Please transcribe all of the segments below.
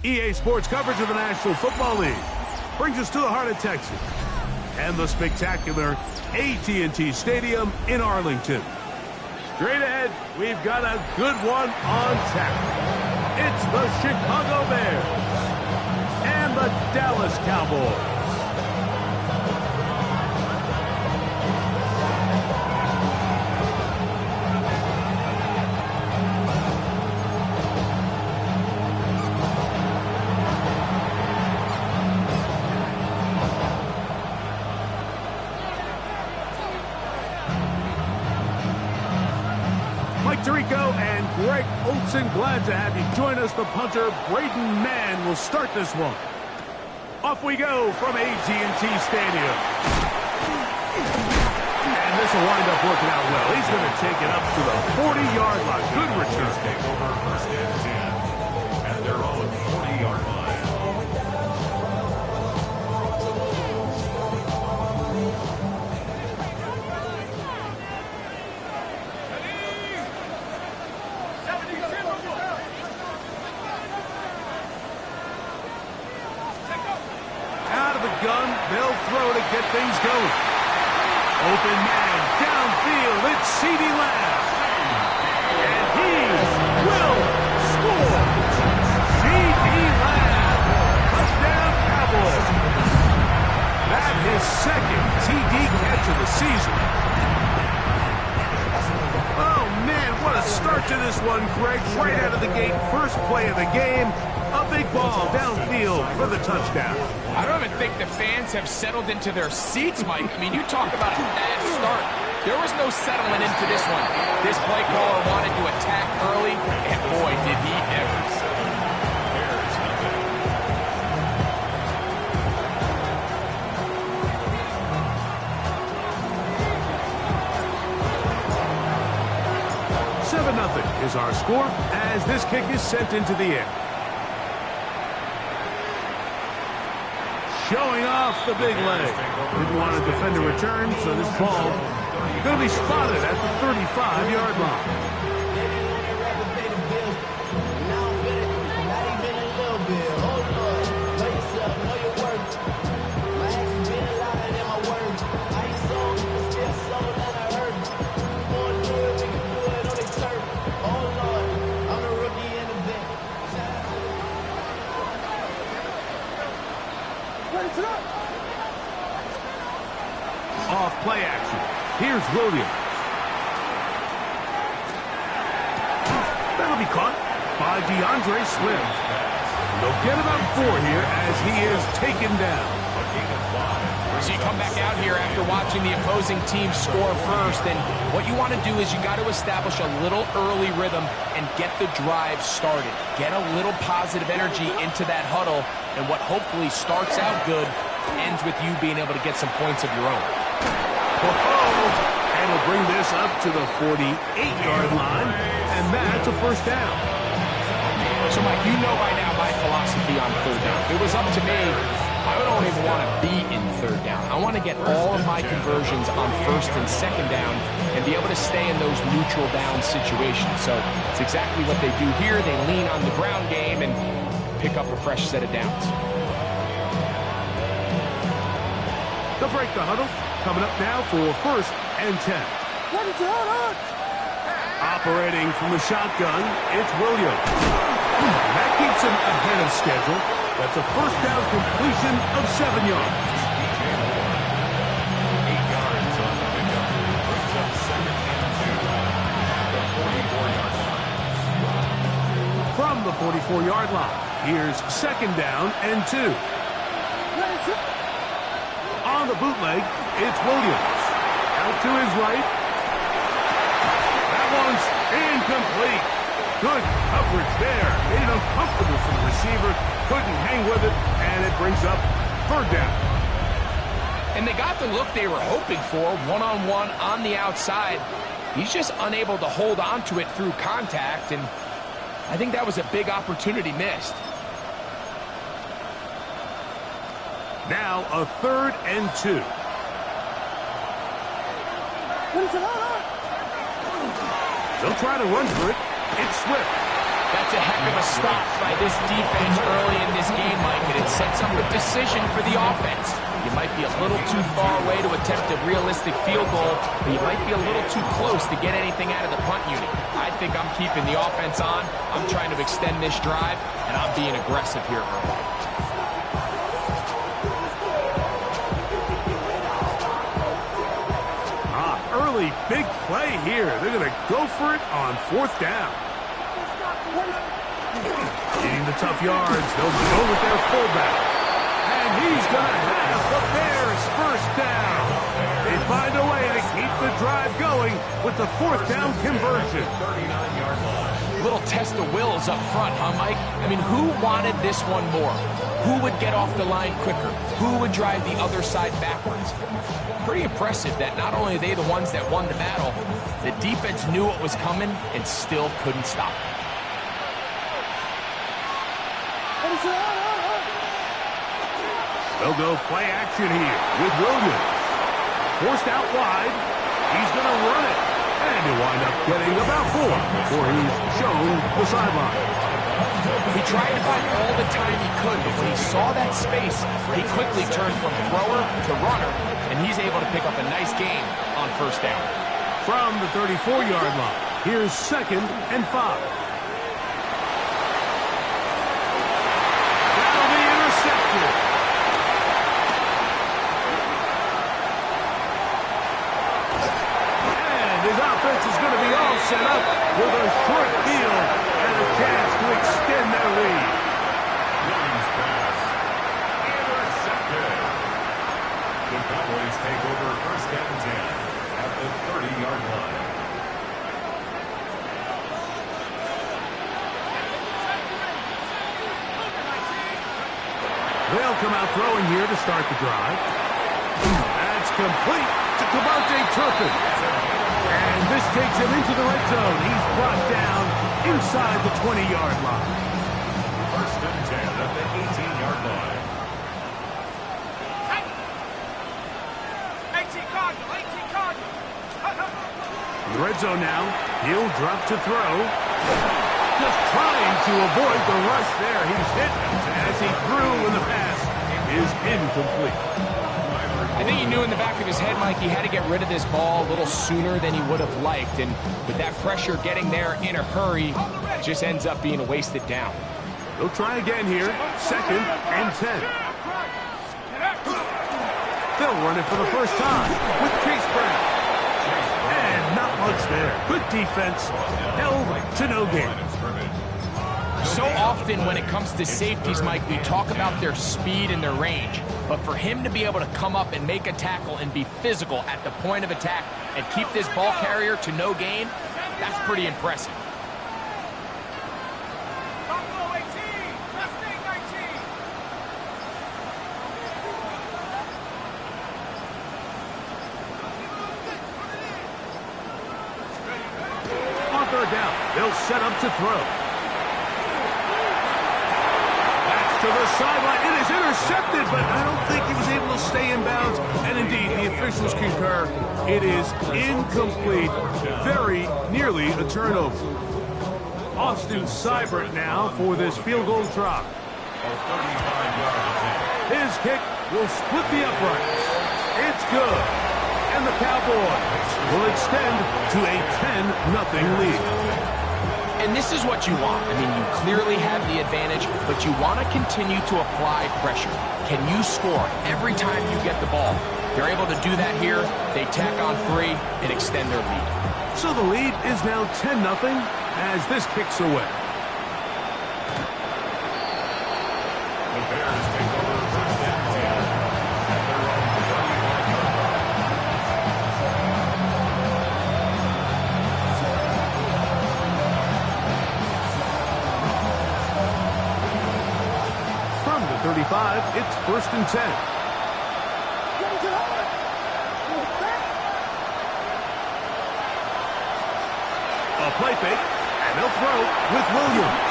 EA Sports coverage of the National Football League brings us to the heart of Texas and the spectacular AT&T Stadium in Arlington. Straight ahead, we've got a good one on tap. It's the Chicago Bears and the Dallas Cowboys. Tirico and Greg Olson, glad to have you join us. The punter, Braden Mann, will start this one. Off we go from AT&T Stadium. And this will wind up working out well. He's going to take it up to the 40-yard line. Good return. Take over first and 10 at their own 40-yard line. Gun, they'll throw to get things going. Open man, downfield, it's CeeDee Lamb. And he will score. CeeDee Lamb, touchdown Cowboys. That is second TD catch of the season. Oh man, what a start to this one, Greg. Right out of the gate, first play of the game. A big ball downfield for the touchdown. I don't even think the fans have settled into their seats, Mike. I mean, you talk about a bad start. There was no settling into this one. This play caller wanted to attack early, and boy, did he ever. Nothing is our score as this kick is sent into the air. Showing off the big leg. Didn't want to defend a return, so this ball going to be spotted at the 35-yard line. Off play action. Here's Williams. That'll be caught by DeAndre Swift. They'll get about 4 here as he is taken down. So you come back out here after watching the opposing team score first, and what you want to do is you got to establish a little early rhythm and get the drive started. Get a little positive energy into that huddle, and what hopefully starts out good ends with you being able to get some points of your own. And we'll bring this up to the 48-yard line, and that's a first down. So, Mike, you know by now my philosophy on third down. If it was up to me, I don't even want to be in third down. I want to get all of my conversions on first and second down and be able to stay in those neutral down situations. So it's exactly what they do here. They lean on the ground game and pick up a fresh set of downs. They'll break the huddle. Coming up now for first and 10. Operating from the shotgun, it's Williams. That keeps him ahead of schedule. That's a first down completion of 7 yards. 8 yards on the pickup. Brings up second and 2. The 44-yard line. From the 44-yard line, here's second down and 2. On the bootleg, it's Williams. Out to his right. That one's incomplete. Good coverage there. Made it uncomfortable for the receiver. Couldn't hang with it, and it brings up third down. And they got the look they were hoping for, one-on-one on the outside. He's just unable to hold on to it through contact, and I think that was a big opportunity missed. Now a third and 2. They'll try to run for it. It's Swift. That's a heck of a stop by this defense early in this game, Mike, and it sets up a decision for the offense. You might be a little too far away to attempt a realistic field goal, but you might be a little too close to get anything out of the punt unit. I think I'm keeping the offense on. I'm trying to extend this drive, and I'm being aggressive here early. Early big play here. They're going to go for it on 4th down. Getting the tough yards, they'll go with their fullback. And he's going to have the Bears first down. They find a way to keep the drive going with the 4th down conversion. 39-yard line. Little test of wills up front, huh, Mike? I mean, who wanted this one more? Who would get off the line quicker? Who would drive the other side backwards? Pretty impressive that not only are they the ones that won the battle, the defense knew what was coming and still couldn't stop it. They'll go play action here with Williams. Forced out wide. He's going to run it. And he'll wind up getting about 4 before he's shown the sideline. He tried to find all the time he could, but when he saw that space, he quickly turned from thrower to runner, and he's able to pick up a nice gain on 1st down. From the 34-yard line, here's 2nd and 5. That'll be intercepted. And his offense is going to be all set up with a short field and a chance to extend their lead. Williams pass. Intercepted. The Cowboys take over 1st and 10 at the 30-yard line. They'll come out throwing here to start the drive. That's complete to Devontae Turpin. And this takes him into the red zone. He's brought down inside the 20-yard line. 1st and 10 at the 18-yard line. In the red zone now. He'll drop to throw. Just trying to avoid the rush there. He's hit as he threw, and the pass is incomplete. I think he knew in the back of his head, Mike, he had to get rid of this ball a little sooner than he would have liked. And with that pressure getting there in a hurry, it just ends up being a wasted down. They'll try again here. 2nd and 10. They'll run it for the first time with Chase Brown. And not much there. Good defense. Held to no gain. So often when it comes to safeties, Mike, we talk about their speed and their range. But for him to be able to come up and make a tackle and be physical at the point of attack and keep this ball carrier to no gain, that's pretty impressive. On 3rd down, they'll set up to throw. To the sideline. It is intercepted, but I don't think he was able to stay in bounds. And indeed, the officials concur. It is incomplete. Very nearly a turnover. Austin Seibert now for this field goal try. His kick will split the uprights. It's good. And the Cowboys will extend to a 10-0 lead. And this is what you want. I mean, you clearly have the advantage, but you want to continue to apply pressure. Can you score every time you get the ball? They're able to do that here. They tack on 3 and extend their lead. So the lead is now 10-0 as this kicks away. The Bears take over 1st and 10 at their own 35-yard line. From the 35, it's 1st and 10. A play fake, and they'll throw with Williams.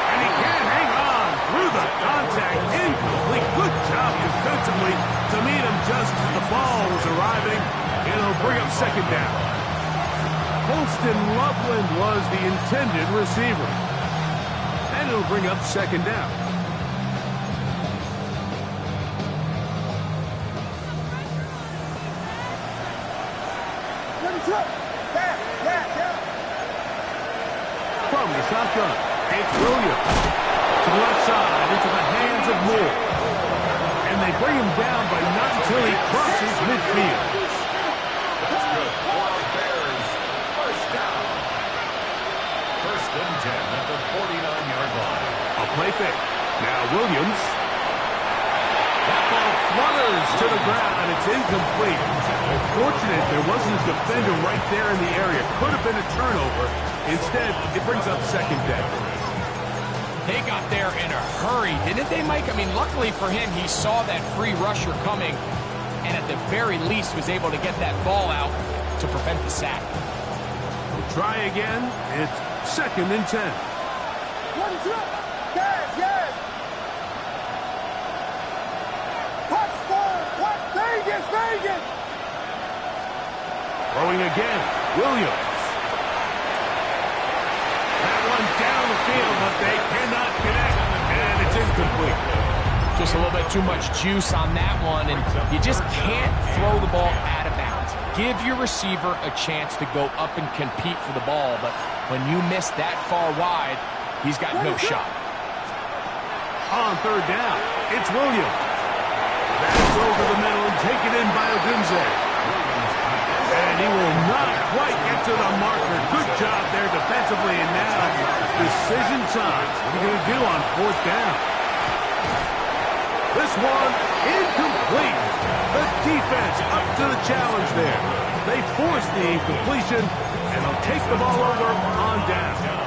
And he can't hang on through the contact. Incomplete. Good job defensively to meet him just as the ball was arriving. It'll bring up 2nd down. Holston Loveland was the intended receiver. and it'll bring up second down. From the shotgun, it's Williams. To the left side, into the hands of Moore. And they bring him down, but not until he crosses midfield. That's good for our Bears. First down. First and 10 at the 49-yard line. A play fake. Now Williams. That ball flutters to the ground. It's incomplete. Fortunate there wasn't a defender right there in the area. Could have been a turnover. Instead, it brings up second down. They got there in a hurry, didn't they, Mike? I mean, luckily for him, he saw that free rusher coming and at the very least was able to get that ball out to prevent the sack. We'll try again. It's second and 10. Vegas! Throwing again, Williams. That one down the field, but they cannot connect, and it's incomplete. Just a little bit too much juice on that one, and you just can't throw the ball out of bounds. Give your receiver a chance to go up and compete for the ball, but when you miss that far wide, he's got no shot. On third down, it's Williams. That's over the middle and taken in by YungGunsWk4. And he will not quite get to the marker. Good job there defensively, and now decision time. What are you going to do on fourth down? This one incomplete. The defense up to the challenge there. They force the incompletion, and they'll take the ball over on down.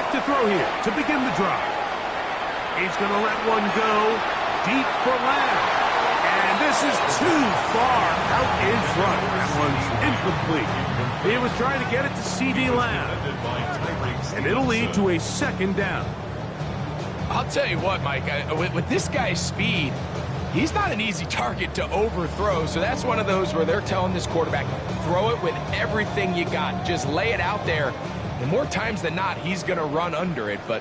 To throw here to begin the drive. He's going to let one go deep for Lamb. And this is too far out in front. That one's incomplete. He was trying to get it to C.D. Lamb. And it'll lead to a second down. I'll tell you what, Mike, with this guy's speed, he's not an easy target to overthrow. So that's one of those where they're telling this quarterback, throw it with everything you got. Just lay it out there. And more times than not, he's going to run under it. But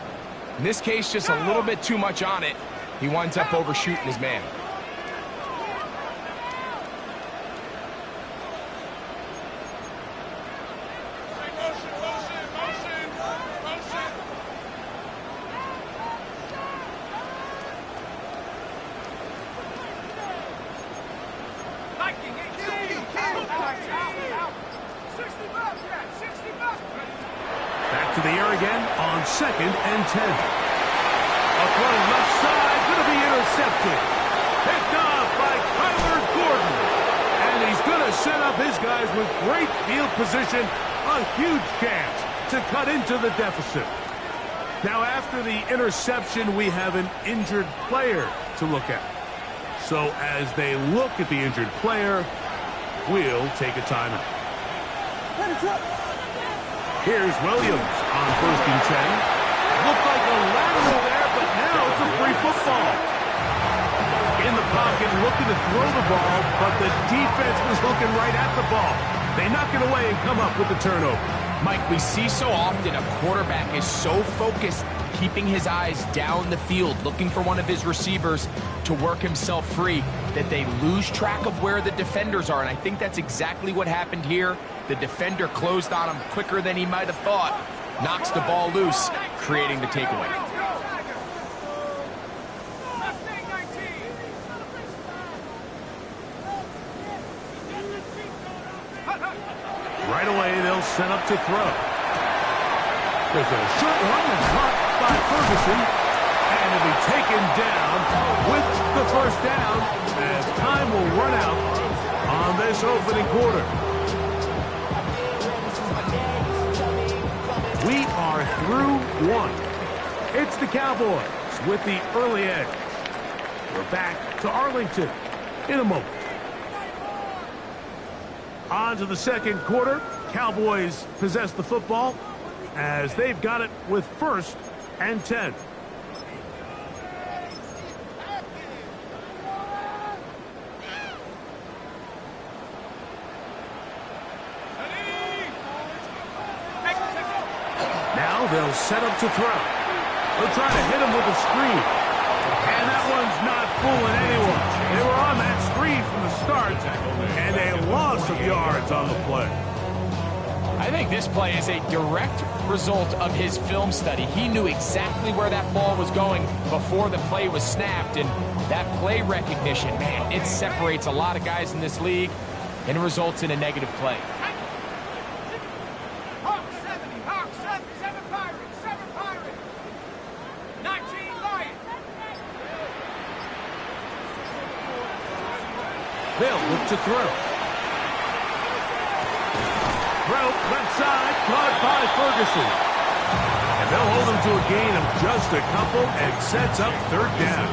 in this case, just a little bit too much on it. He winds up overshooting his man. To the air again on second and 10. A throw left side, going to be intercepted. Picked off by Kyler Gordon. And he's going to set up his guys with great field position. A huge chance to cut into the deficit. Now, after the interception, we have an injured player to look at. So as they look at the injured player, we'll take a timeout. Here's Williams on first and 10. Looked like a lateral there, but now it's a free football. In the pocket, looking to throw the ball, but the defense was looking right at the ball. They knock it away and come up with the turnover. Mike, we see so often a quarterback is so focused, keeping his eyes down the field, looking for one of his receivers to work himself free, that they lose track of where the defenders are. And I think that's exactly what happened here. The defender closed on him quicker than he might have thought. Knocks the ball loose, creating the takeaway. Right away, they'll set up to throw. There's a short one that's caught by Ferguson. And it'll be taken down with the first down as time will run out on this opening quarter. We are through one. It's the Cowboys with the early edge. We're back to Arlington in a moment. On to the second quarter. Cowboys possess the football as they've got it with first and 10. ball, they'll set up to throw. They'll try to hit him with a screen. And that one's not fooling anyone. They were on that screen from the start, and a loss of yards on the play. I think this play is a direct result of his film study. He knew exactly where that ball was going before the play was snapped, and that play recognition, man, it separates a lot of guys in this league and results in a negative play. They'll look to throw. Throw, left side, caught by Ferguson. And they'll hold him to a gain of just a couple and sets up third down.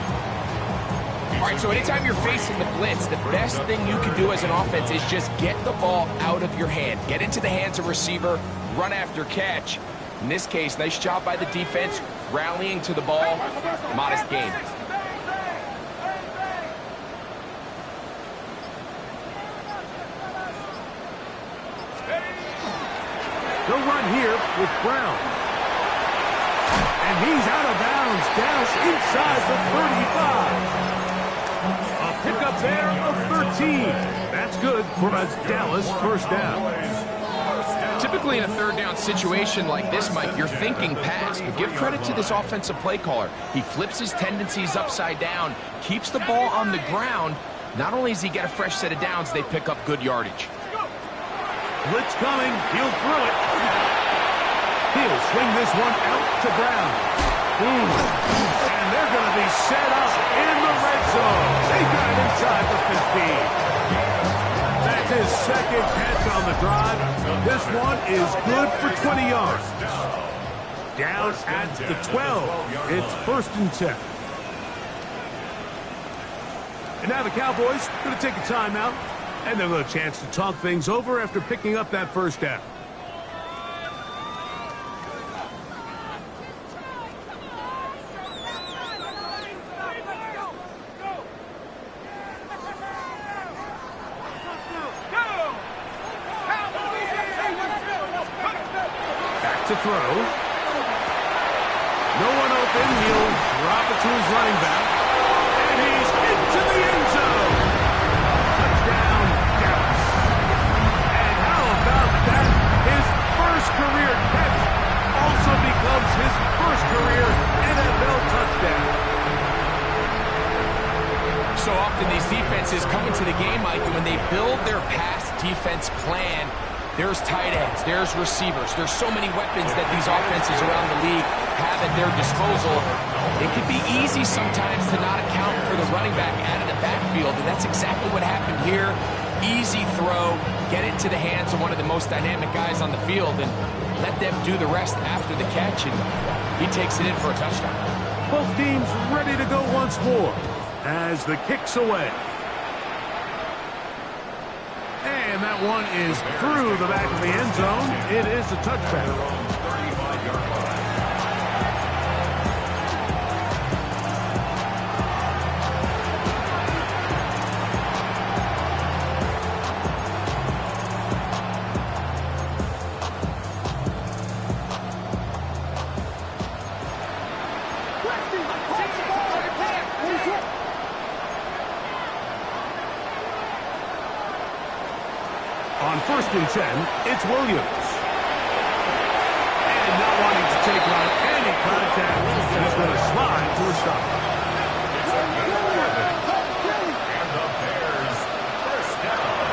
All right, so anytime you're facing the blitz, the best thing you can do as an offense is just get the ball out of your hand. Get into the hands of receiver, run after catch. In this case, nice job by the defense, rallying to the ball. Modest gain. They'll run here with Brown. And he's out of bounds, down inside the 35. A pickup there of 13. That's good for a Dallas first down. Typically in a third down situation like this, Mike, you're thinking pass, but give credit to this offensive play caller. He flips his tendencies upside down, keeps the ball on the ground. Not only does he get a fresh set of downs, they pick up good yardage. Blitz coming. He'll throw it. He'll swing this one out to Brown. And they're going to be set up in the red zone. They got it inside the 15. That's his second catch on the drive. This one is good for 20 yards. Down at the 12. It's 1st and 10. And now the Cowboys going to take a timeout. And they'll have a chance to talk things over after picking up that first down. Back to throw. No one open. He'll drop it to his running back. And he's into the end zone. Touchdown, Dallas. And how about that? His first career catch also becomes his first career NFL touchdown. So often these defenses come into the game, Mike, and when they build their pass defense plan, there's tight ends, there's receivers, there's so many weapons that these offenses around the league have at their disposal. It could be easy sometimes to not account for the running back out of the backfield, and that's exactly what happened here. Easy throw, get it to the hands of one of the most dynamic guys on the field, and let them do the rest after the catch, and he takes it in for a touchdown. Both teams ready to go once more as the kick's away. And that one is through the back of the end zone. It is a touchback. On 1st and 10, it's Williams. And not wanting to take on any contact, he's going to slide to a stop.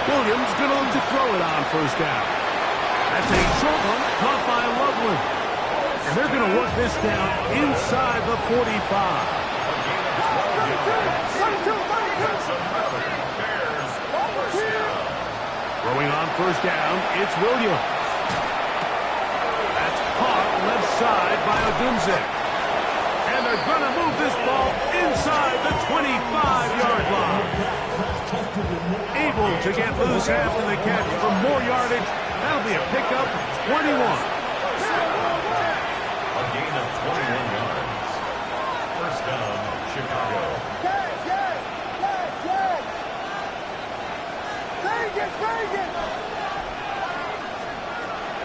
Williams going to look to throw it on 1st down. That's a short one caught by Loveland. And they're going to work this down inside the 45. Throwing on 1st down, it's Williams. That's caught left side by Odunze. And they're going to move this ball inside the 25-yard line. Able to get loose after the catch for more yardage. That'll be a pickup, 21. A gain of 21 yards. 1st down, Chicago.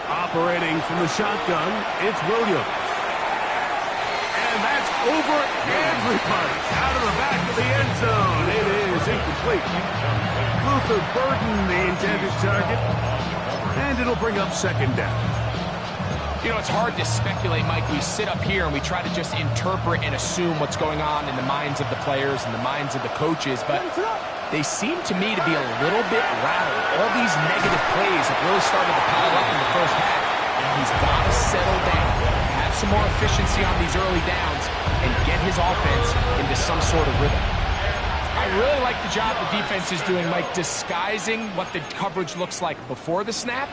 Operating from the shotgun, it's Williams. And that's over everybody. Out of the back of the end zone. It is incomplete. Luther Burden, the intended target. And it'll bring up second down. You know, it's hard to speculate, Mike. We sit up here and we try to just interpret and assume what's going on in the minds of the players and the minds of the coaches, but they seem to me to be a little bit rattled. All these negative plays have really started to pile up in the first half. He's got to settle down, have some more efficiency on these early downs, and get his offense into some sort of rhythm. I really like the job the defense is doing, Mike, disguising what the coverage looks like before the snap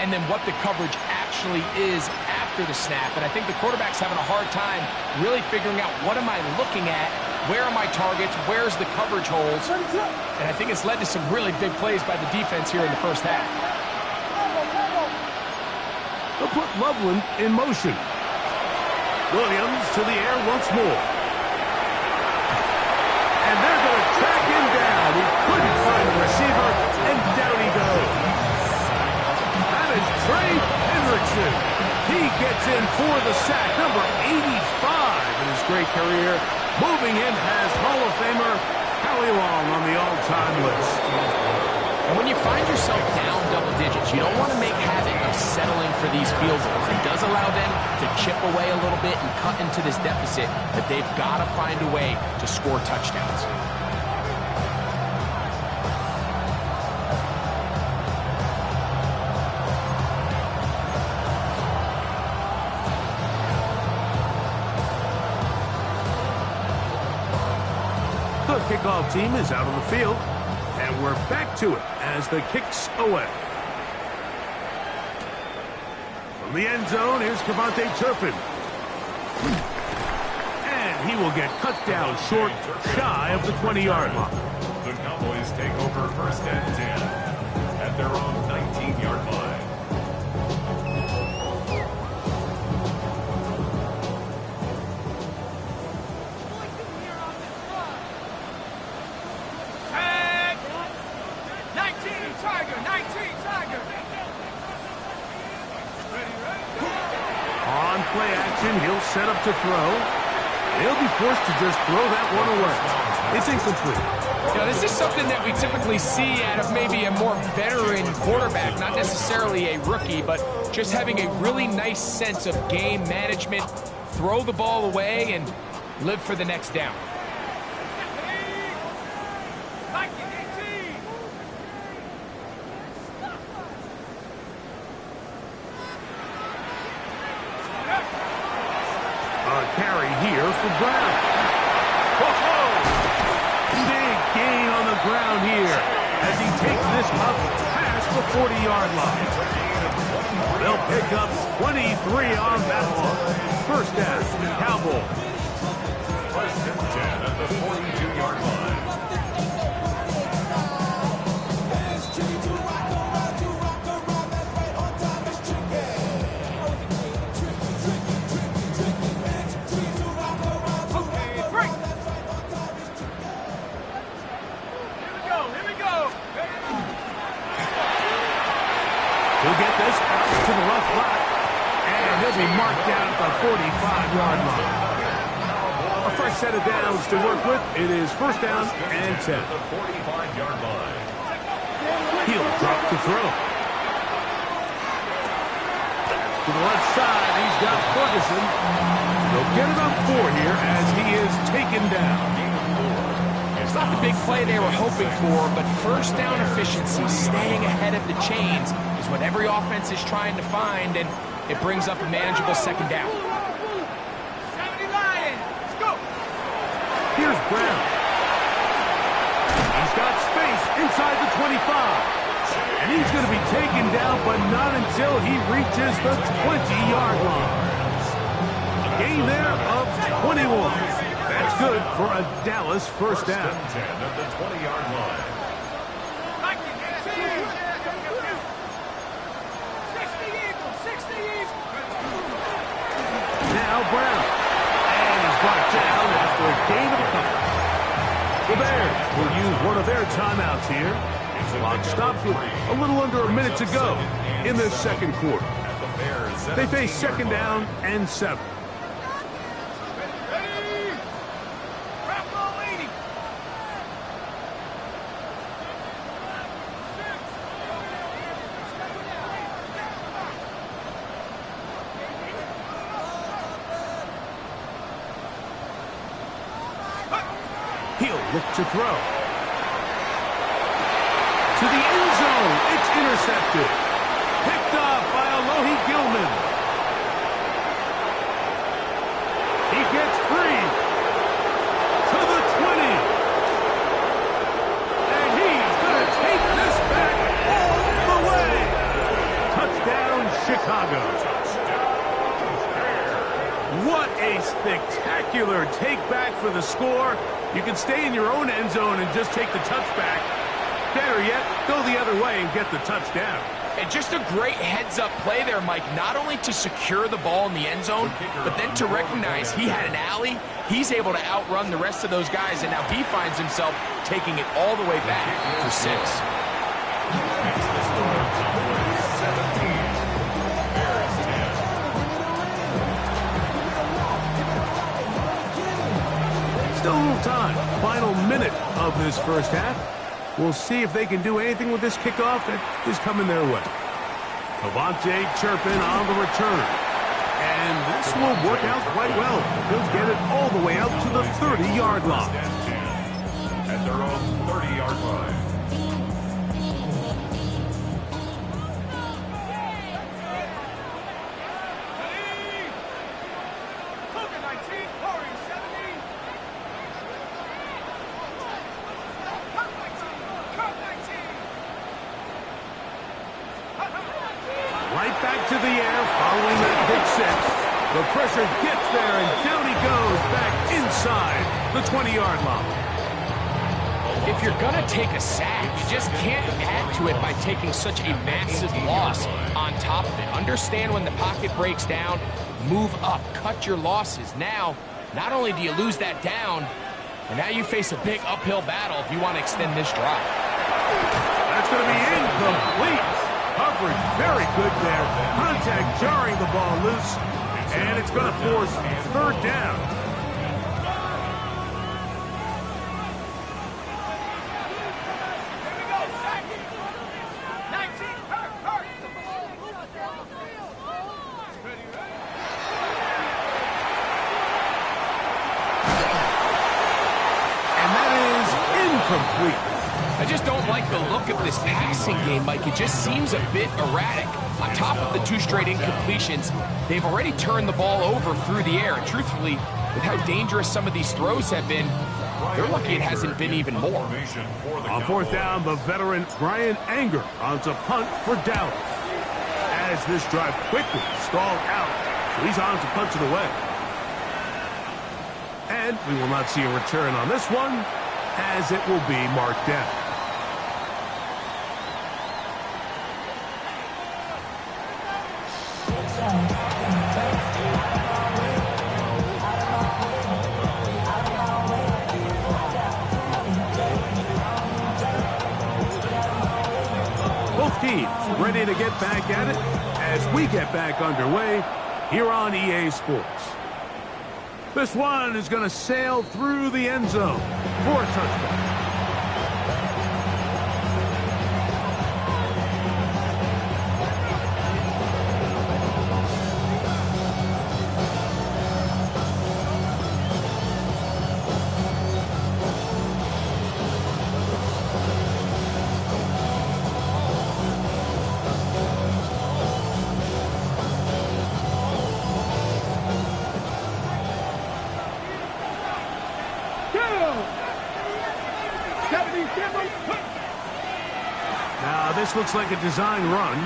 and then what the coverage actually is after the snap. And I think the quarterback's having a hard time really figuring out what am I looking at, where are my targets, where's the coverage holes. And I think it's led to some really big plays by the defense here in the first half. They'll put Loveland in motion. Williams to the air once more. And they're going to track him down. He couldn't find the receiver, and down he goes. That is Trey Hendrickson. He gets in for the sack, number 85 in his great career. Moving in has Hall of Famer Howie Long on the all-time list. And when you find yourself down double digits, you don't want to make havoc of settling for these field goals. It does allow them to chip away a little bit and cut into this deficit, but they've got to find a way to score touchdowns. The kickoff team is out on the field, and we're back to it as the kick's away. From the end zone, here's Cavante Turpin. And he will get cut down short, shy of the 20-yard line. The Cowboys take over first and 10 at their own 19-yard line. On play action, he'll set up to throw. He'll be forced to just throw that one away. It's incomplete. You know, this is something that we typically see out of maybe a more veteran quarterback, not necessarily a rookie, but just having a really nice sense of game management, throw the ball away, and live for the next down. Carry here for Brown. Whoa! Big gain on the ground here as he takes this up past the 40-yard line. They'll pick up 23 on that one. First down, Cowboys. First and 10 at the 42-yard line. He'll get this out to the left flat, and he'll be marked down at the 45-yard line. A fresh set of downs to work with. It is first down and 10. The 45-yard line. He'll drop to throw. To the left side, he's got Ferguson. They'll get it on 4 here as he is taken down. It's not the big play they were hoping for, but first down efficiency, staying ahead of the chains, is what every offense is trying to find, and it brings up a manageable second down. Here's Brown. He's got space inside the 25. And he's going to be taken down, but not until he reaches the 20-yard line. A gain there of 21. That's good for a Dallas first down. 10 at the 20-yard line. Now Brown. And he's brought down after a gain of a couple. The Bears will use one of their timeouts here. Clock stops with a little under a minute to go in this second quarter. At the They face second down and 7. He'll look to throw. To the end zone. It's intercepted. Picked off by Alohi Gilman. He gets free. To the 20. And he's going to take this back all the way. Touchdown, Chicago. What a spectacular take back for the score. You can stay in your own end zone and just take the touchback. Better yet, go the other way and get the touchdown. And just a great heads-up play there, Mike. Not only to secure the ball in the end zone, but then to recognize he had an alley. He's able to outrun the rest of those guys, and now he finds himself taking it all the way back for 6. Still a little time. Final minute of this first half. We'll see if they can do anything with this kickoff that is coming their way. Avante Turpin on the return. And this will work out quite well. He'll get it all the way out to the 30-yard line. At their own 30-yard line. Right back to the air following that big 6. The pressure gets there, and down he goes back inside the 20-yard line. If you're going to take a sack, you just can't add to it by taking such a massive loss on top of it. Understand when the pocket breaks down, move up, cut your losses. Now, not only do you lose that down, but now you face a big uphill battle if you want to extend this drive. That's going to be incomplete. Coverage very good there. Contact jarring the ball loose. And it's going to force third down. And that is incomplete. I just don't like the look of this passing game, Mike. It just seems a bit erratic. On top of the 2 straight incompletions, they've already turned the ball over through the air. And truthfully, with how dangerous some of these throws have been, they're lucky it hasn't been even more. On fourth down, the veteran Brian Anger on to punt for Dallas. As this drive quickly stalled out, so he's on to punch it away. And we will not see a return on this one, as it will be marked down. Both teams ready to get back at it as we get back underway here on EA Sports. This one is going to sail through the end zone for a touchdown. Now this looks like a design run. And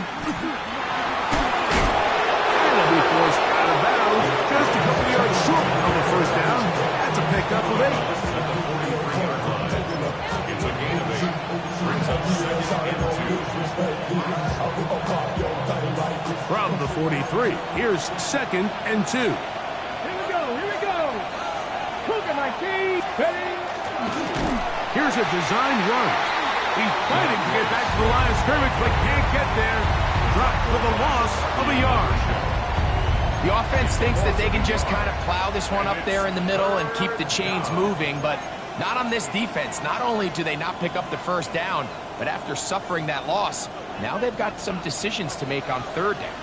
it'll be forced out of bounds just a couple yards short of the first down. That's a pickup of 8. It's a gain of 8. Brings up second and 2. From the 43, here's second and 2. Here we go. Cougar my feet, ready. Here's a design run. He's fighting to get back to the line of scrimmage, but can't get there. Dropped for the loss of a yard. The offense thinks that they can just kind of plow this one up there in the middle and keep the chains moving, but not on this defense. Not only do they not pick up the first down, but after suffering that loss, now they've got some decisions to make on third down.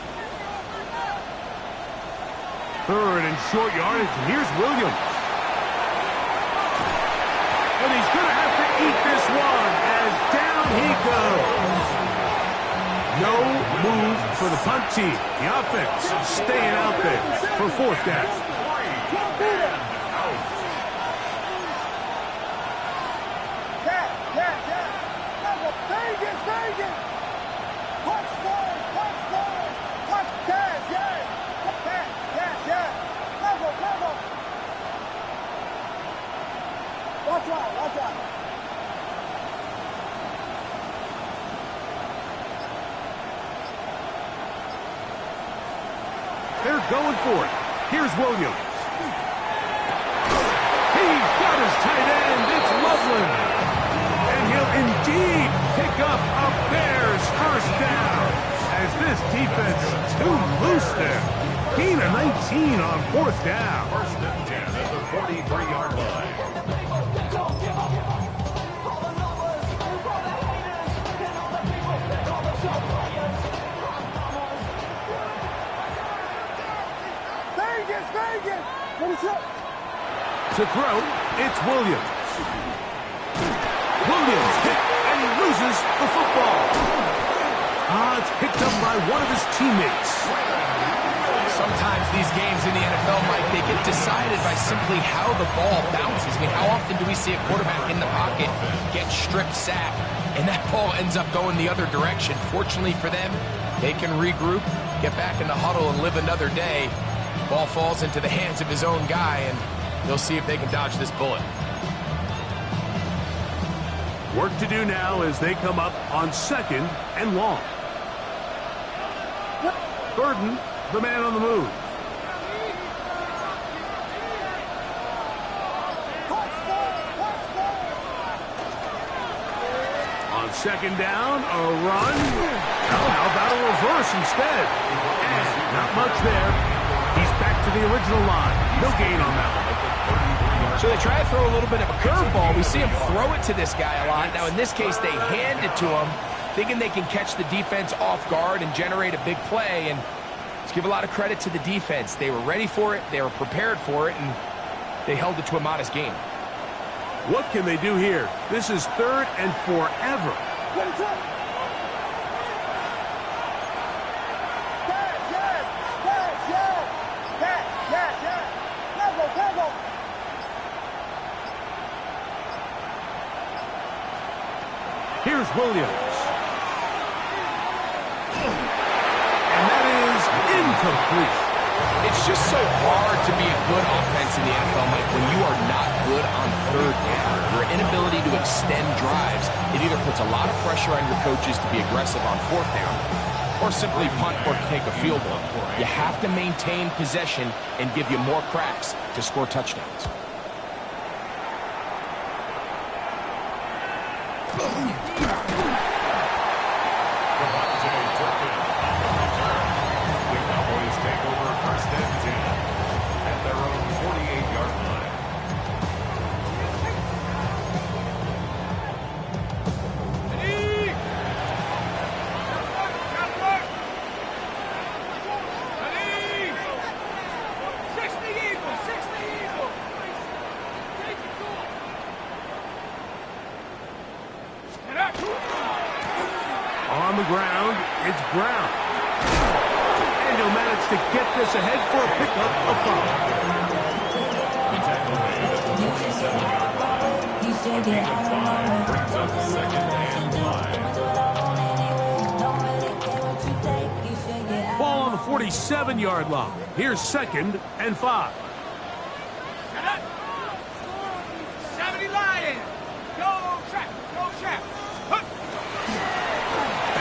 Third and short yardage, and here's Williams. And he's going to have to eat this one as down he goes. No move for the punt team. The offense staying out there for fourth down. Watch out. They're going for it. Here's Williams. He's got his tight end. It's Loveland. And he'll indeed pick up a Bears first down as this defense is too loose there. Gain of 19 on fourth down. First and 10 at the 43-yard line. To throw, it's Williams. Williams hit, and he loses the football. It's picked up by one of his teammates. Sometimes these games in the NFL, Mike, they get decided by simply how the ball bounces. I mean, how often do we see a quarterback in the pocket get stripped sack, and that ball ends up going the other direction? Fortunately for them, they can regroup, get back in the huddle, and live another day. Ball falls into the hands of his own guy, and they'll see if they can dodge this bullet. Work to do now as they come up on second and long. Burden, the man on the move. On second down, a run. Oh, how about a reverse instead? And not much there. He's back to the original line. No gain on that one. So they try to throw a little bit of a curveball. We see him throw it to this guy a lot. Now, in this case, they hand it to him, thinking they can catch the defense off guard and generate a big play. And let's give a lot of credit to the defense. They were ready for it, they were prepared for it, and they held it to a modest gain. What can they do here? This is third and forever. Here's Williams. And that is incomplete. It's just so hard to be a good offense in the NFL, Mike, when you are not good on third down. Your inability to extend drives, it either puts a lot of pressure on your coaches to be aggressive on fourth down, or simply punt or take a field goal. You have to maintain possession and give you more cracks to score touchdowns. On the ground, it's Brown. And he'll manage to get this ahead for a pickup of 5. Ball on the 47-yard line. Here's second and 5. 70 Lions. Go track.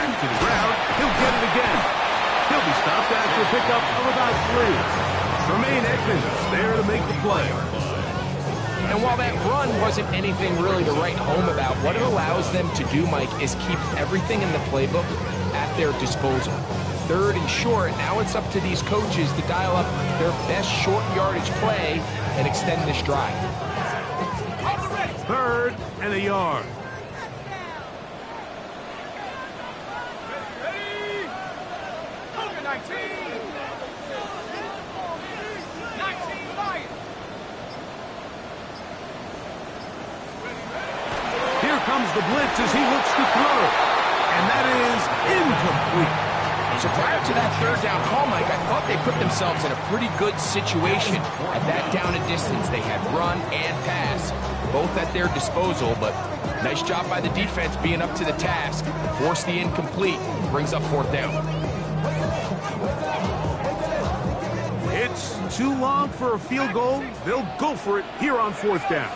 To the ground, he'll get it again. He'll be stopped after a pickup of about 3. Tremaine Edmonds there to make the play. And while that run wasn't anything really to write home about, what it allows them to do, Mike, is keep everything in the playbook at their disposal. 3rd and short. Now it's up to these coaches to dial up their best short yardage play and extend this drive. 3rd and a yard. Here comes the blitz as he looks to throw. And that is incomplete. So prior to that 3rd down call, Mike, I thought they put themselves in a pretty good situation at that down and distance. They had run and pass, both at their disposal, but nice job by the defense being up to the task. Force the incomplete, brings up 4th down. It's too long for a field goal. They'll go for it here on 4th down.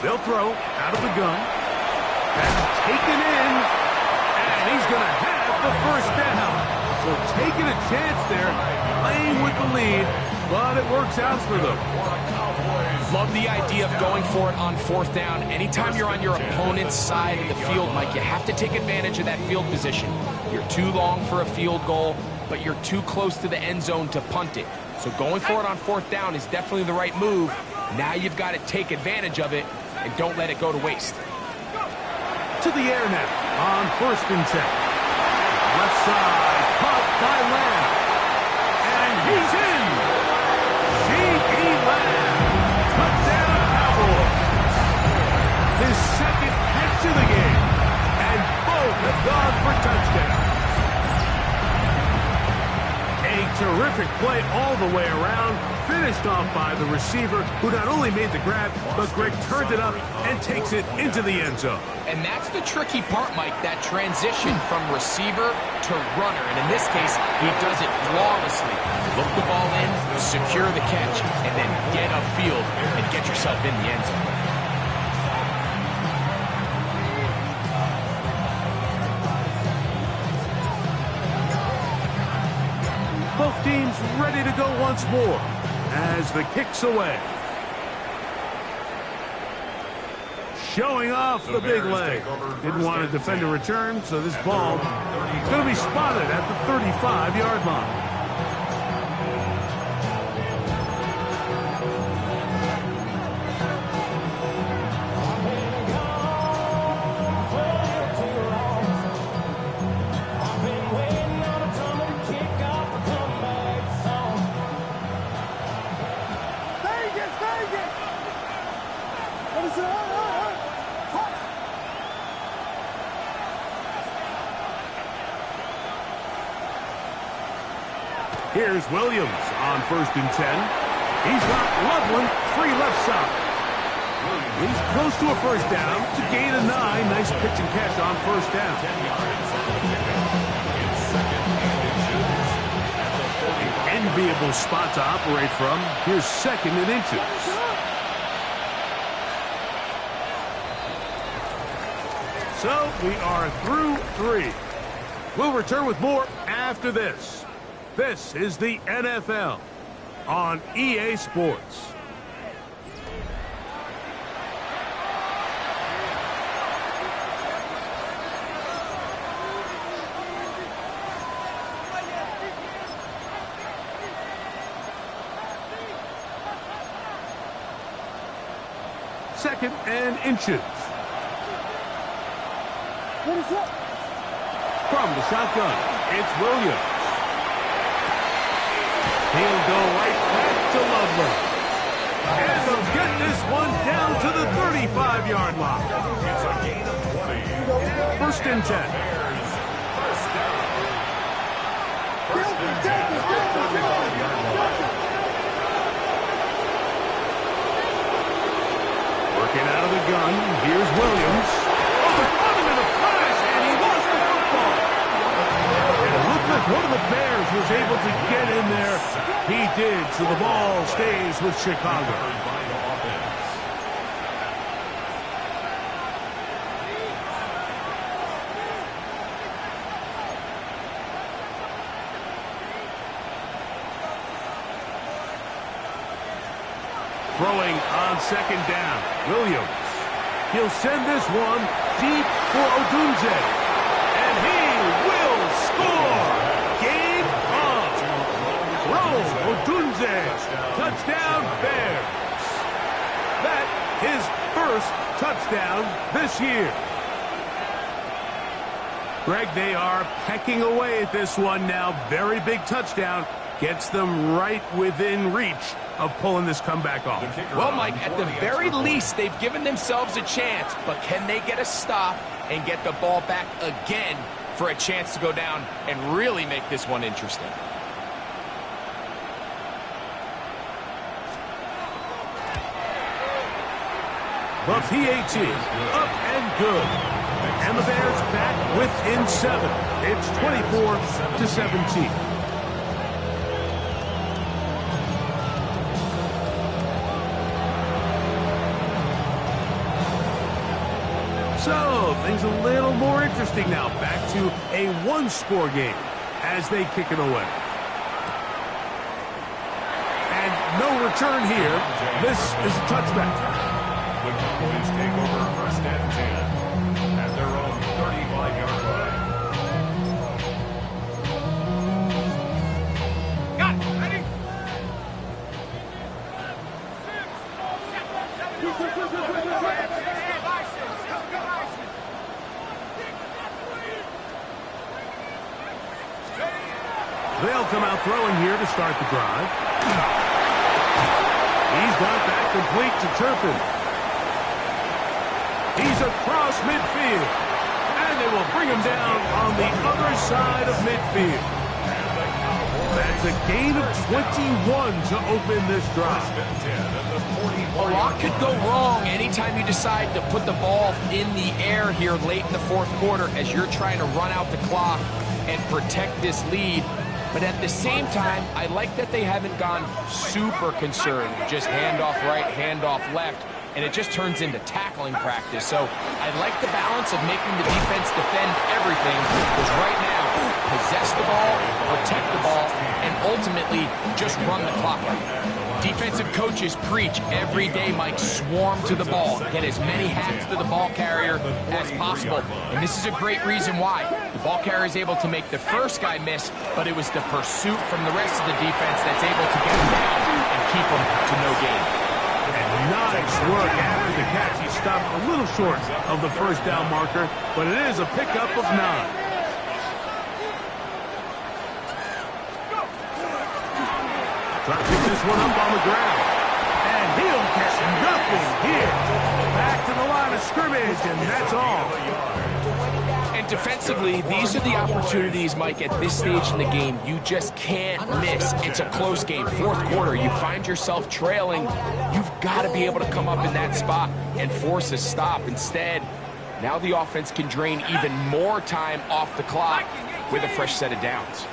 They'll throw out of the gun. That's taken in. And he's going to have the 1st down. So taking a chance there, playing with the lead, but it works out for them. Love the idea of going for it on 4th down. Anytime you're on your opponent's side of the field, Mike, you have to take advantage of that field position. You're too long for a field goal, but you're too close to the end zone to punt it. So going for it on 4th down is definitely the right move. Now you've got to take advantage of it and don't let it go to waste. To the air now on 1st and 10. Left side, caught by Lamb. And he's in. C.E. Lamb. Touchdown Cowboys. His 2nd catch of the game. And both have gone for touchdowns. A terrific play all the way around. Finished off by the receiver, who not only made the grab, but Greg turned it up and takes it into the end zone. And that's the tricky part, Mike, that transition from receiver to runner. And in this case, he does it flawlessly. Look the ball in, secure the catch, and then get upfield and get yourself in the end zone. Both teams ready to go once more as the kick's away. Showing off the big leg. Didn't want to defend a return, so this ball is going to be spotted at the 35-yard line. Here's Williams on 1st and 10. He's got Loveland free left side. He's close to a 1st down to gain a 9. Nice pitch and catch on 1st down. An enviable spot to operate from. Here's 2nd and inches. So we are through 3. We'll return with more after this. This is the NFL on EA Sports. Second and inches. What is that? From the shotgun, it's Williams. He'll go right back to Loveland. And they'll get this one down to the 35-yard line. It's a gain of 20. 1st and 10. Working out of the gun, here's Williams. Overrunning in a flash, and he lost the football. And it looked like one of the Bears was able to get in there. He did, so the ball stays with Chicago. throwing on second down. Williams. He'll send this one deep for Odunze. And he will score. Game on. Roll Odunze. Touchdown Bears. That his first touchdown this year. Greg, they are pecking away at this one now. Very big touchdown. Gets them right within reach of pulling this comeback off. Well, Mike, at the very least, they've given themselves a chance, but can they get a stop and get the ball back again for a chance to go down and really make this one interesting? The PAT up and good. And the Bears back within 7. It's 24-17. So, things a little more interesting now. Back to a one-score game as they kick it away. And no return here. This is a touchback. The Cowboys take over first and 10 at their own 35-yard line. Got it. Ready? They'll come out throwing here to start the drive. He's got that complete to Turpin. He's across midfield. And they will bring him down on the other side of midfield. That's a gain of 21 to open this drive. A lot could go wrong anytime you decide to put the ball in the air here late in the fourth quarter as you're trying to run out the clock and protect this lead. But at the same time, I like that they haven't gone super concerned. Just handoff right, handoff left. And it just turns into tackling practice. So I like the balance of making the defense defend everything, because right now, possess the ball, protect the ball, and ultimately just run the clock out. Defensive coaches preach every day, Mike, swarm to the ball. Get as many hats to the ball carrier as possible. And this is a great reason why. The ball carrier is able to make the first guy miss, but it was the pursuit from the rest of the defense that's able to get him down and keep him to no gain. Nice work after the catch. He stopped a little short of the first down marker, but it is a pickup of 9. Try to pick this one up on the ground. And he'll get nothing here. Back to the line of scrimmage, and that's all. And defensively, these are the opportunities, Mike, at this stage in the game you just can't miss. It's a close game. Fourth quarter, you find yourself trailing. You've got to be able to come up in that spot and force a stop. Instead, now the offense can drain even more time off the clock with a fresh set of downs.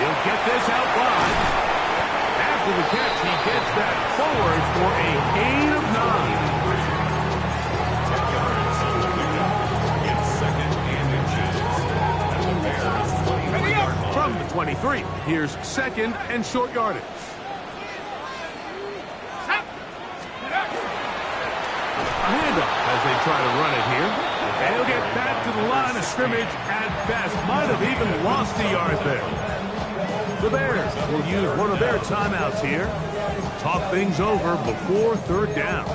He'll get this out wide. After the catch, he gets that forward for a gain of 9. From the 23, here's second and short yardage. A handoff as they try to run it here. And he'll get back to the line of scrimmage at best. Might have even lost a yard there. The Bears will use one of their timeouts here. Talk things over before third down.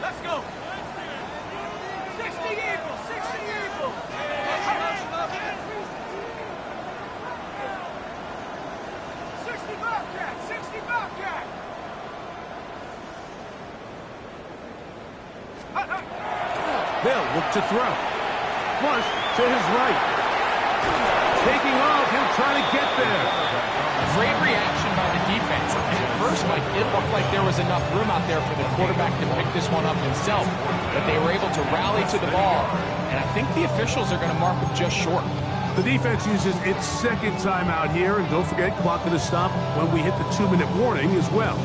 Let's go. 60 Eagles, 60 Eagles. 60 Bobcat, 60 Bobcat. They'll look to throw. Flush to his right. Taking off, he'll try to get there. Great reaction by the defense. At first, Mike, it looked like there was enough room out there for the quarterback to pick this one up himself, but they were able to rally to the ball, and I think the officials are going to mark him just short. The defense uses its second timeout here, and don't forget, clock going to stop when we hit the 2-minute warning as well.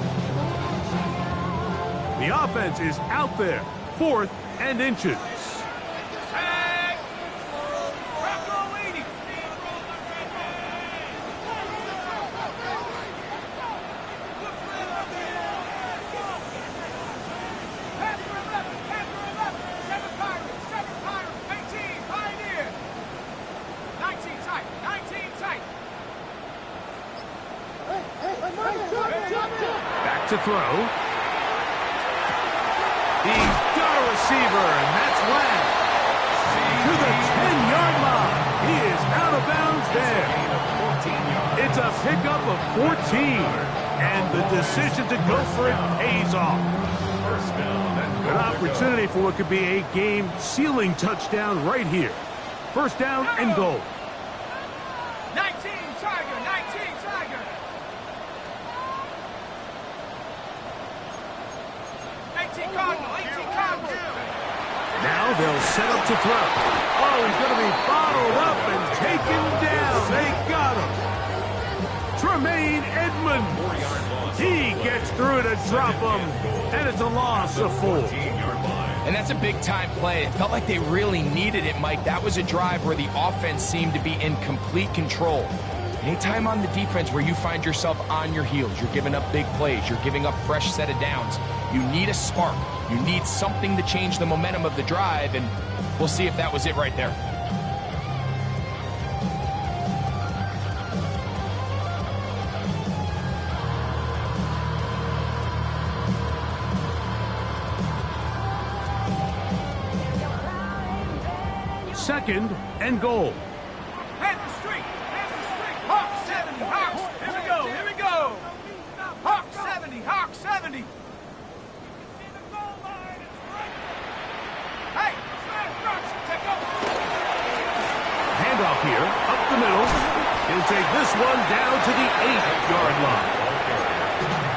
The offense is out there, 4th and inches. Back to throw. He's got a receiver, and that's Lang. To the 10-yard line. He is out of bounds there. It's a pickup of 14, and the decision to go for it pays off. An opportunity for what could be a game-sealing touchdown right here. 1st down and goal. 19 Tiger, 19 Tiger. 18 Cardinal, 18 Cardinal. Now they'll set up to throw. Oh, he's going to be bottled up and taken down. They got him. Tremaine Edmonds. He gets through to drop him, and it's a loss of 4. And that's a big-time play. It felt like they really needed it, Mike. That was a drive where the offense seemed to be in complete control. Anytime on the defense where you find yourself on your heels, you're giving up big plays, you're giving up fresh set of downs, you need a spark. You need something to change the momentum of the drive, and we'll see if that was it right there. Second and goal. Head the street, Hawk 70, Hawks. Here we go, here we go. Hawk 70, Hawk 70. Hey, smash rush, take over. Handoff here, up the middle. He'll take this one down to the 8-yard line.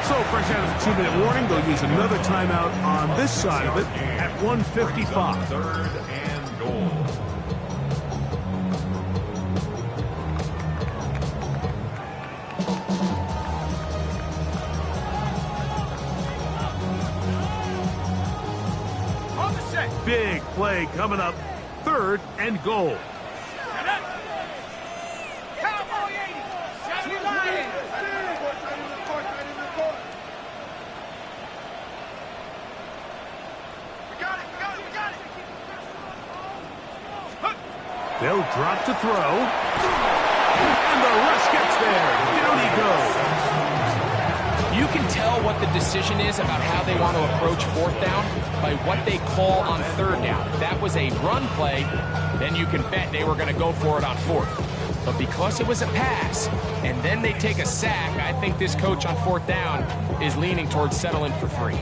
So, fresh out of the 2-minute warning, they'll use another timeout on this side of it at 1:55. 3rd and goal. Big play coming up. 3rd and goal. Cowboy 80. 7 Lions. We got it. They'll drop to throw. And the rush gets there. Down he goes. You can tell what the decision is about how they want to approach 4th down by what they call on 3rd down. If that was a run play, then you can bet they were going to go for it on 4th. But because it was a pass, and then they take a sack, I think this coach on 4th down is leaning towards settling for 3.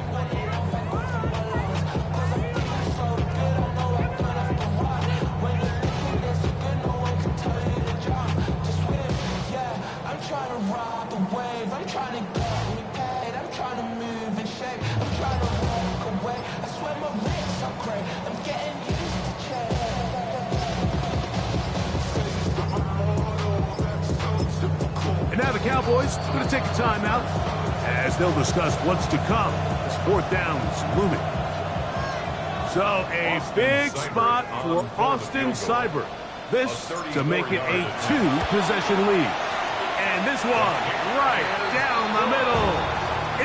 And now the Cowboys are going to take a timeout as they'll discuss what's to come as 4th down is looming. So a big spot for Austin Seibert. This to make it a 2-possession lead. And this one right down the middle.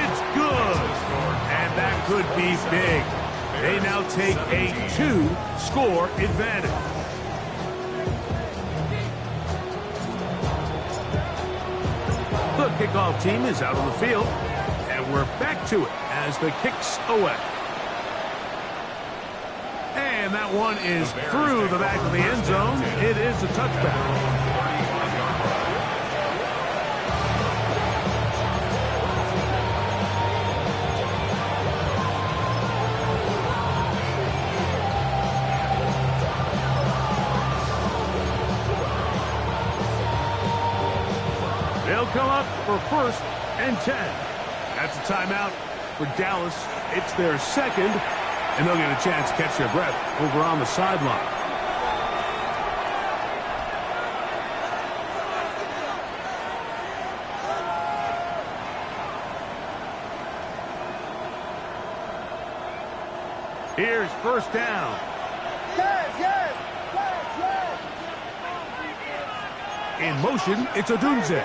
It's good. And that could be big. They now take a 2-score advantage. The kickoff team is out on the field, and we're back to it as the kick's away. And that one is through the back of the end zone. It is a touchback. They'll come up for 1st and 10. That's a timeout for Dallas. It's their 2nd, and they'll get a chance to catch their breath over on the sideline. Here's first down. In motion, it's Odunze.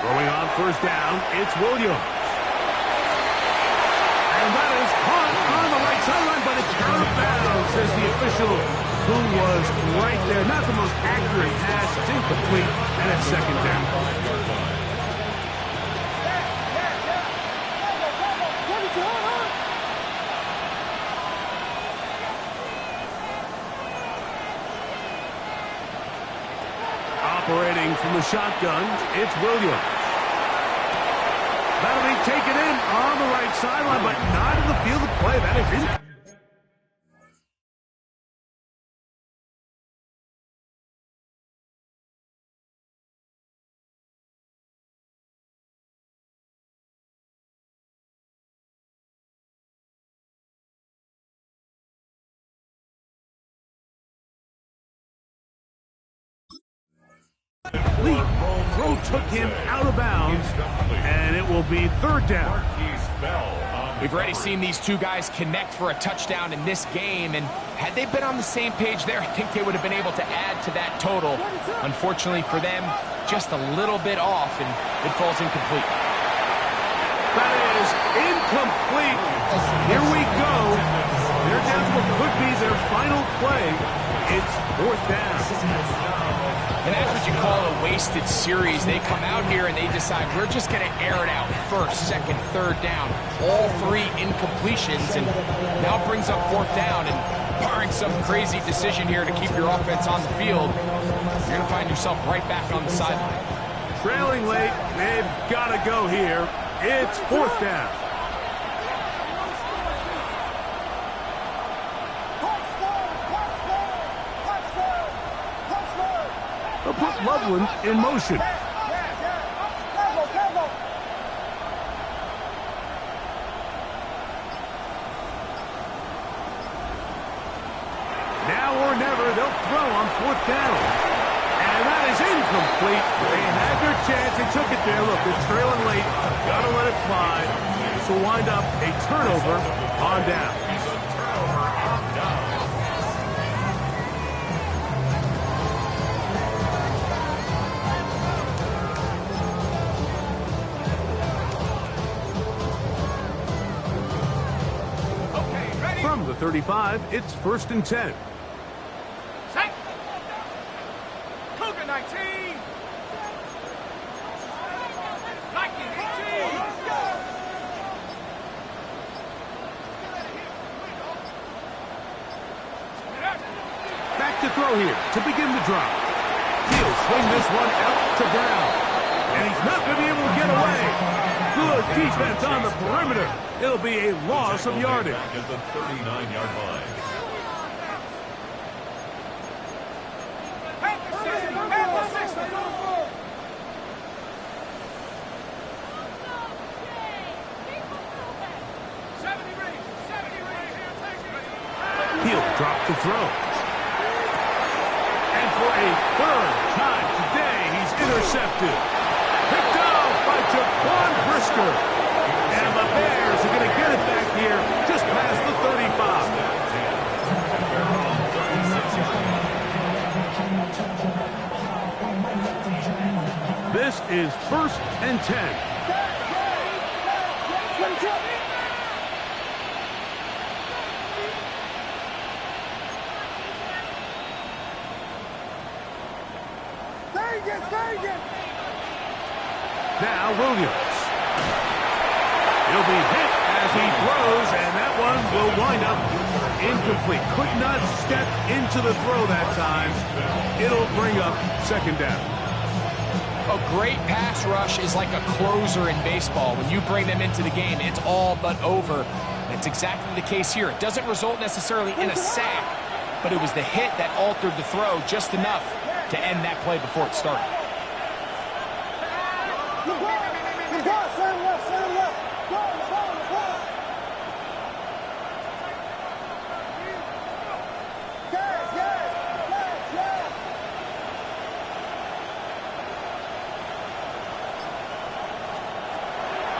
Throwing on first down, it's Williams. And that is caught on the right sideline, but it's out of bounds, says the official, who was right there. Not the most accurate pass. It's incomplete, and it's second down. Operating from the shotgun, it's Williams. That'll be taken in on the right sideline, but not in the field of play. That is in. Throw took him out of bounds, and it will be third down. We've already seen these two guys connect for a touchdown in this game, and had they been on the same page there, I think they would have been able to add to that total. Unfortunately for them, just a little bit off, and it falls incomplete. That is incomplete. Here we go. They're down to what could be their final play. It's fourth down. And that's what you call a wasted series. They come out here and they decide we're just going to air it out. First, second, third down. All three incompletions, and now it brings up fourth down. And barring some crazy decision here to keep your offense on the field, you're going to find yourself right back on the sideline. Trailing late, they've got to go here. It's fourth down. They'll put Loveland in motion. Now or never, they'll throw on fourth down. And that is incomplete. They had their chance. They took it there. Look, they're trailing late. Got to let it fly. This will wind up a turnover on down. From the 35, it's first and 10. Set. Cougar 19. Nike 18. Back to throw here to begin the drive. He'll swing this one out to Brown. And he's not going to be able to get away. Good defense on the perimeter. It'll be a loss of yardage. At the 39-yard line. He'll drop to throw. And for a third time today, he's intercepted. Picked off by Jaquan Brisker. And the Bears are going to get it back here just past the 35. This is first and 10. Now Williams. He'll be hit as he throws, and that one will wind up incomplete. Could not step into the throw that time. It'll bring up second down. A great pass rush is like a closer in baseball. When you bring them into the game, it's all but over. That's exactly the case here. It doesn't result necessarily in a sack, but it was the hit that altered the throw just enough to end that play before it started.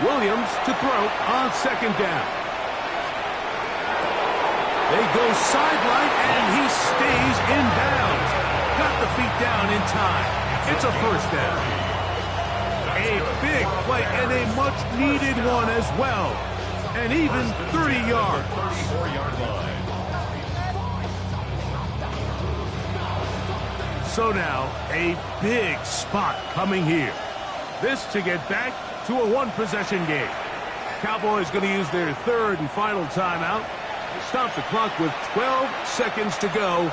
Williams to throw on second down. They go sideline, and he stays in bounds. Got the feet down in time. It's a first down. A big play and a much-needed one as well. And even 30 yards. 34-yard line. So now, a big spot coming here. This to get back to a one-possession game. Cowboys going to use their third and final timeout. Stop the clock with 12 seconds to go.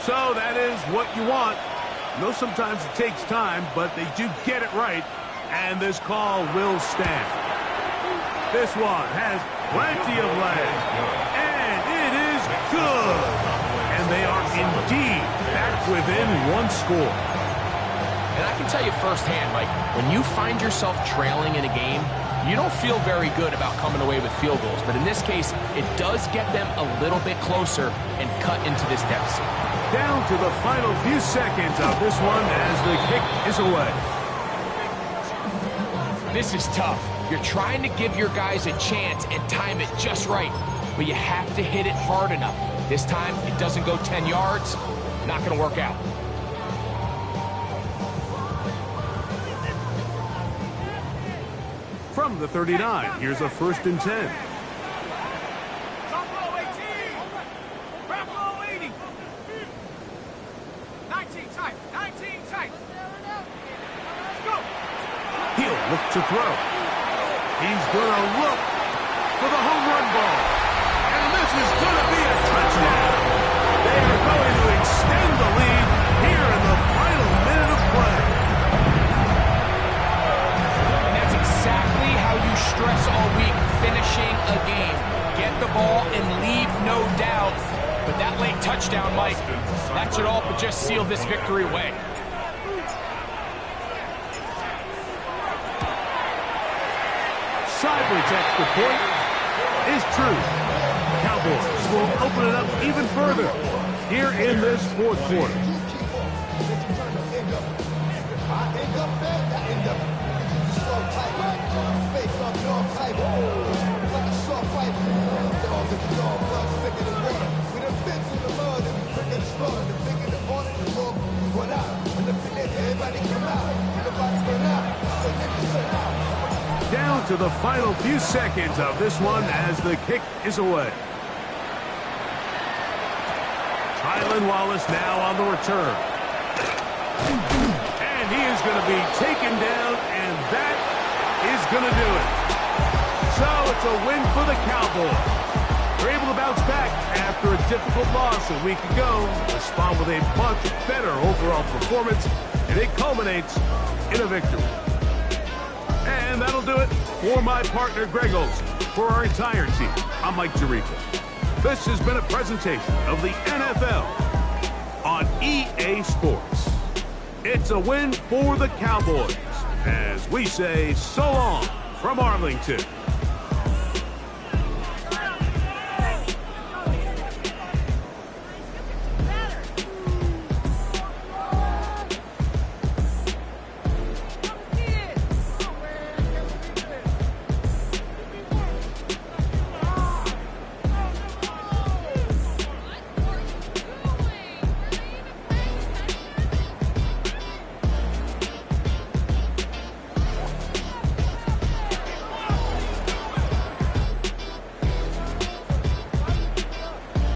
So that is what you want. I know sometimes it takes time, but they do get it right, and this call will stand. This one has plenty of legs, and it is good. And they are indeed back within one score. And I can tell you firsthand, Mike, when you find yourself trailing in a game, you don't feel very good about coming away with field goals. But in this case, it does get them a little bit closer and cut into this deficit. Down to the final few seconds of this one as the kick is away. This is tough. You're trying to give your guys a chance and time it just right, but you have to hit it hard enough. This time, it doesn't go 10 yards. Not going to work out. From the 39, here's a 1st and 10. Drop low 18. Drop low 80. 19 tight. 19 tight. Let's go. He'll look to throw. He's going to look for the home run ball. And this is going to be a touchdown. They are going to extend the lead here in the final minute of play. And that's exactly how you stress all week, finishing a game. Get the ball and leave no doubt. But that late touchdown, Mike, that should all but just seal this victory away. Seibert's extra point is true. Cowboys will open it up even further here in this 4th quarter. Down to the final few seconds of this one as the kick is away. Tylan Wallace now on the return. And he is going to be taken down, and that is going to do it. So it's a win for the Cowboys. They're able to bounce back after a difficult loss a week ago. Respond with a much better overall performance, and it culminates in a victory. And that'll do it for my partner, Greg Olson. For our entire team, I'm Mike Tirico. This has been a presentation of the NFL on EA Sports. It's a win for the Cowboys, as we say so long from Arlington.